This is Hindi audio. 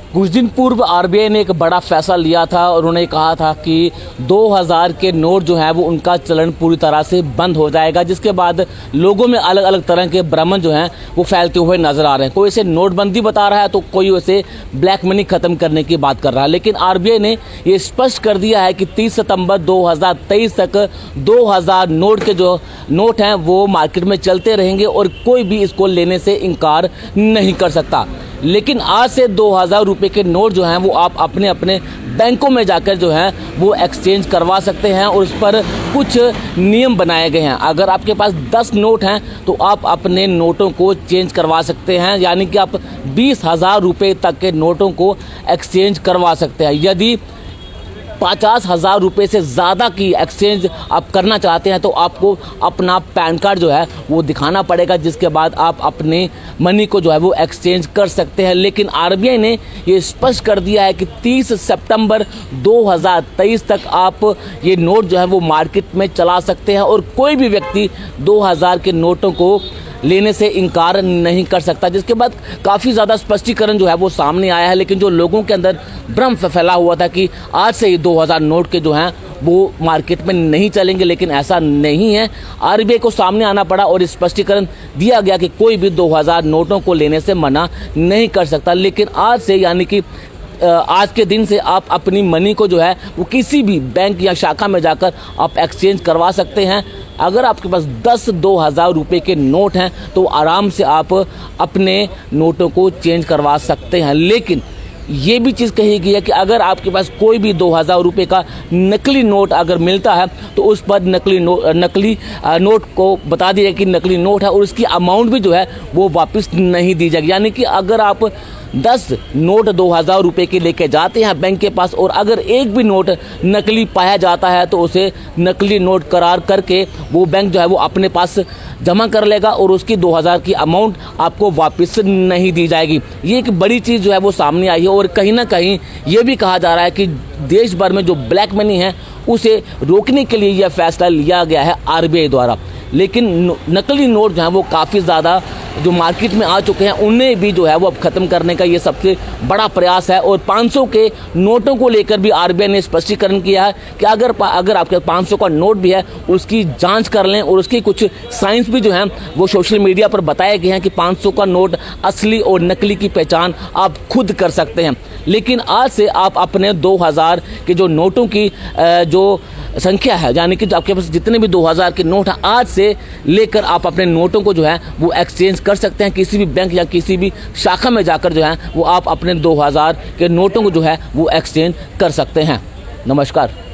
कुछ दिन पूर्व आरबीआई ने एक बड़ा फैसला लिया था और उन्होंने कहा था कि 2000 के नोट जो है वो उनका चलन पूरी तरह से बंद हो जाएगा, जिसके बाद लोगों में अलग अलग तरह के भ्रम जो हैं वो फैलते हुए नजर आ रहे हैं। कोई इसे नोटबंदी बता रहा है तो कोई उसे ब्लैक मनी खत्म करने की बात कर रहा है, लेकिन आरबीआई ने ये स्पष्ट कर दिया है कि 30 सितंबर 2023 तक 2000 नोट के जो नोट हैं वो मार्केट में चलते रहेंगे और कोई भी इसको लेने से इनकार नहीं कर सकता। लेकिन आज से 2000 रुपये के नोट जो हैं वो आप अपने अपने बैंकों में जाकर जो हैं वो एक्सचेंज करवा सकते हैं और उस पर कुछ नियम बनाए गए हैं। अगर आपके पास 10 नोट हैं तो आप अपने नोटों को चेंज करवा सकते हैं, यानी कि आप 20,000 रुपये तक के नोटों को एक्सचेंज करवा सकते हैं। यदि 50,000 रुपये से ज़्यादा की एक्सचेंज आप करना चाहते हैं तो आपको अपना पैन कार्ड जो है वो दिखाना पड़ेगा, जिसके बाद आप अपने मनी को जो है वो एक्सचेंज कर सकते हैं। लेकिन आरबीआई ने ये स्पष्ट कर दिया है कि 30 सितंबर 2023 तक आप ये नोट जो है वो मार्केट में चला सकते हैं और कोई भी व्यक्ति 2000 के नोटों को लेने से इनकार नहीं कर सकता, जिसके बाद काफ़ी ज़्यादा स्पष्टीकरण जो है वो सामने आया है। लेकिन जो लोगों के अंदर भ्रम फैला हुआ था कि आज से ही 2000 नोट के जो हैं वो मार्केट में नहीं चलेंगे, लेकिन ऐसा नहीं है। आरबीआई को सामने आना पड़ा और स्पष्टीकरण दिया गया कि कोई भी 2000 नोटों को लेने से मना नहीं कर सकता। लेकिन आज से यानी कि आज के दिन से आप अपनी मनी को जो है वो किसी भी बैंक या शाखा में जाकर आप एक्सचेंज करवा सकते हैं। अगर आपके पास 10 2000 रुपये के नोट हैं तो आराम से आप अपने नोटों को चेंज करवा सकते हैं। लेकिन ये भी चीज़ कही गई है कि अगर आपके पास कोई भी 2000 रुपये का नकली नोट अगर मिलता है तो उस पर नकली नोट को बता दिया कि नकली नोट है और उसकी अमाउंट भी जो है वो वापस नहीं दी जाएगी। यानी कि अगर आप 10 नोट 2000 रुपये के लेके जाते हैं बैंक के पास और अगर एक भी नोट नकली पाया जाता है तो उसे नकली नोट करार करके वो बैंक जो है वो अपने पास जमा कर लेगा और उसकी 2000 की अमाउंट आपको वापस नहीं दी जाएगी। ये एक बड़ी चीज़ जो है वो सामने आई है और कहीं ना कहीं ये भी कहा जा रहा है कि देश भर में जो ब्लैक मनी है उसे रोकने के लिए यह फैसला लिया गया है आरबीआई द्वारा। लेकिन नकली नोट जो हैं वो काफ़ी ज़्यादा जो मार्केट में आ चुके हैं उन्हें भी जो है वो अब ख़त्म करने का ये सबसे बड़ा प्रयास है। और 500 के नोटों को लेकर भी आरबीआई ने स्पष्टीकरण किया है कि अगर आपके 500 का नोट भी है उसकी जांच कर लें और उसकी कुछ साइंस भी जो हैं वो सोशल मीडिया पर बताए गए हैं कि 500 का नोट असली और नकली की पहचान आप खुद कर सकते हैं। लेकिन आज से आप अपने 2000 के जो नोटों की जो संख्या है, यानी कि आपके पास जितने भी 2000 के नोट हैं, आज से लेकर आप अपने नोटों को जो है वो एक्सचेंज कर सकते हैं। किसी भी बैंक या किसी भी शाखा में जाकर जो है वो आप अपने 2000 के नोटों को जो है वो एक्सचेंज कर सकते हैं। नमस्कार।